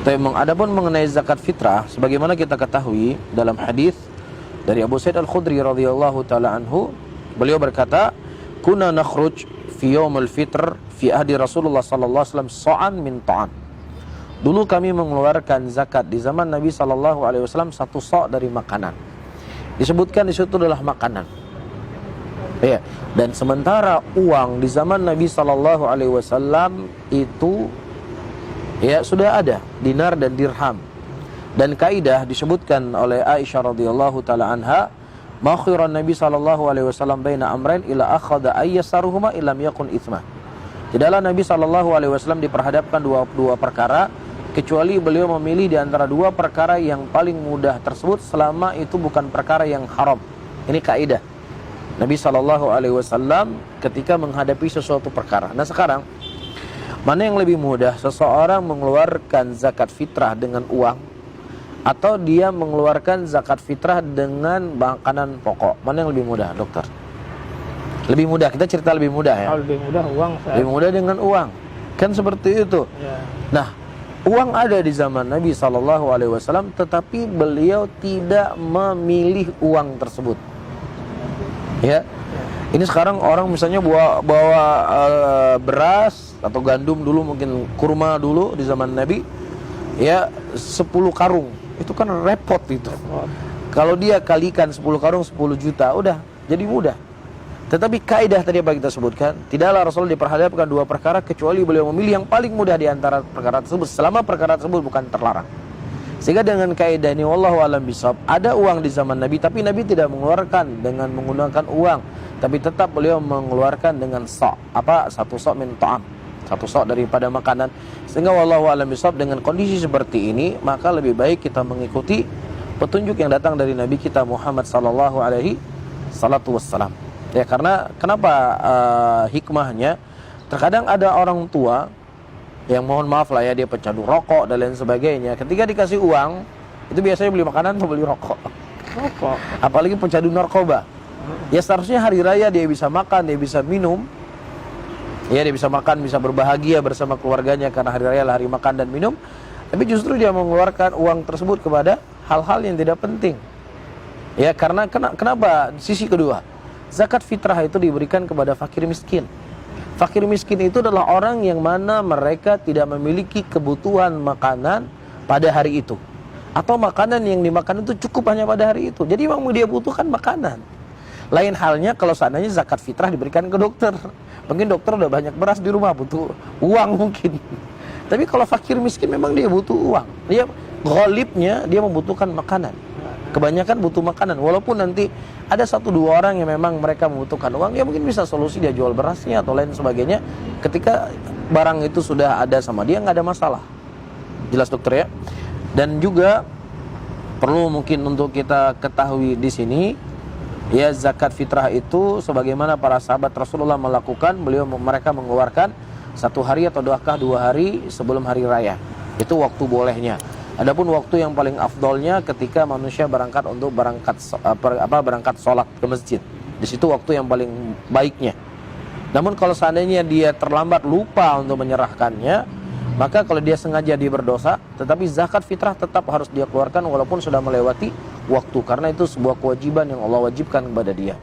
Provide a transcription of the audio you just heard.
Tapi adapun mengenai zakat fitrah, sebagaimana kita ketahui dalam hadis dari Abu Sa'id Al-Khudri radhiyallahu taala anhu, beliau berkata, "Kunna nakhruj fi yaumil fitr fi ahdi Rasulullah sallallahu alaihi wasallam sa'an min ta'am." Dulu kami mengeluarkan zakat di zaman Nabi sallallahu alaihi wasallam satu sa' dari makanan. Disebutkan di situ adalah makanan. Ya, dan sementara uang di zaman Nabi sallallahu alaihi wasallam itu ya sudah ada dinar dan dirham. Dan kaidah disebutkan oleh Aisyah radhiyallahu taala anha, "Ma khairan Nabi sallallahu alaihi wasallam baina amrain ila akhadha ayyasaruhuma illam yakun itsma." Tidaklah Nabi sallallahu alaihi wasallam diperhadapkan dua perkara kecuali beliau memilih di antara dua perkara yang paling mudah tersebut selama itu bukan perkara yang haram. Ini kaidah Nabi sallallahu alaihi wasallam ketika menghadapi sesuatu perkara. Nah, sekarang mana yang lebih mudah, seseorang mengeluarkan zakat fitrah dengan uang atau dia mengeluarkan zakat fitrah dengan makanan pokok? Mana yang lebih mudah, dokter? Lebih mudah, kita cerita lebih mudah ya. Lebih mudah uang. Lebih mudah dengan uang. Kan seperti itu. Ya. Nah, uang ada di zaman Nabi SAW, tetapi beliau tidak memilih uang tersebut. Ya. Ini sekarang orang misalnya bawa beras atau gandum dulu, mungkin kurma dulu di zaman Nabi, ya 10 karung. Itu kan repot itu. Kalau dia kalikan 10 karung 10 juta, udah jadi mudah. Tetapi kaidah tadi apa kita sebutkan, tidaklah Rasul diperhadapkan dua perkara kecuali beliau memilih yang paling mudah di antara perkara tersebut selama perkara tersebut bukan terlarang. Sehingga dengan kaidah ini wallahu a'lam bishawab, ada uang di zaman Nabi tapi Nabi tidak mengeluarkan dengan menggunakan uang, tapi tetap beliau mengeluarkan dengan satu sa' min ta'am, satu sa' daripada makanan. Sehingga wallahu a'lam bishawab, dengan kondisi seperti ini maka lebih baik kita mengikuti petunjuk yang datang dari Nabi kita Muhammad sallallahu alaihi wasallam. Ya, karena kenapa hikmahnya, terkadang ada orang tua yang mohon maaf lah ya, dia pecandu rokok dan lain sebagainya. Ketika dikasih uang, itu biasanya beli makanan atau beli rokok. Apalagi pecandu narkoba. Ya seharusnya hari raya dia bisa makan, dia bisa minum. Ya, dia bisa makan, bisa berbahagia bersama keluarganya karena hari raya lah hari makan dan minum. Tapi justru dia mengeluarkan uang tersebut kepada hal-hal yang tidak penting. Ya, karena kenapa? Sisi kedua, zakat fitrah itu diberikan kepada fakir miskin. Fakir miskin itu adalah orang yang mana mereka tidak memiliki kebutuhan makanan pada hari itu, atau makanan yang dimakan itu cukup hanya pada hari itu. Jadi memang dia butuhkan makanan. Lain halnya kalau seandainya zakat fitrah diberikan ke dokter. Mungkin dokter udah banyak beras di rumah, butuh uang mungkin. Tapi kalau fakir miskin memang dia butuh uang. Dia ghalibnya dia membutuhkan makanan. Kebanyakan butuh makanan, walaupun nanti ada 1-2 orang yang memang mereka membutuhkan uang, ya mungkin bisa solusi dia jual berasnya atau lain sebagainya. Ketika barang itu sudah ada sama dia, nggak ada masalah. Jelas dokter ya. Dan juga perlu mungkin untuk kita ketahui di sini, ya zakat fitrah itu sebagaimana para sahabat Rasulullah melakukan, mereka mengeluarkan 1 hari atau 2 hari sebelum hari raya. Itu waktu bolehnya. Adapun waktu yang paling afdolnya ketika manusia berangkat untuk berangkat sholat ke masjid. Di situ waktu yang paling baiknya. Namun kalau seandainya dia terlambat, lupa untuk menyerahkannya, maka kalau dia sengaja dia berdosa, tetapi zakat fitrah tetap harus dia keluarkan walaupun sudah melewati waktu, karena itu sebuah kewajiban yang Allah wajibkan kepada dia.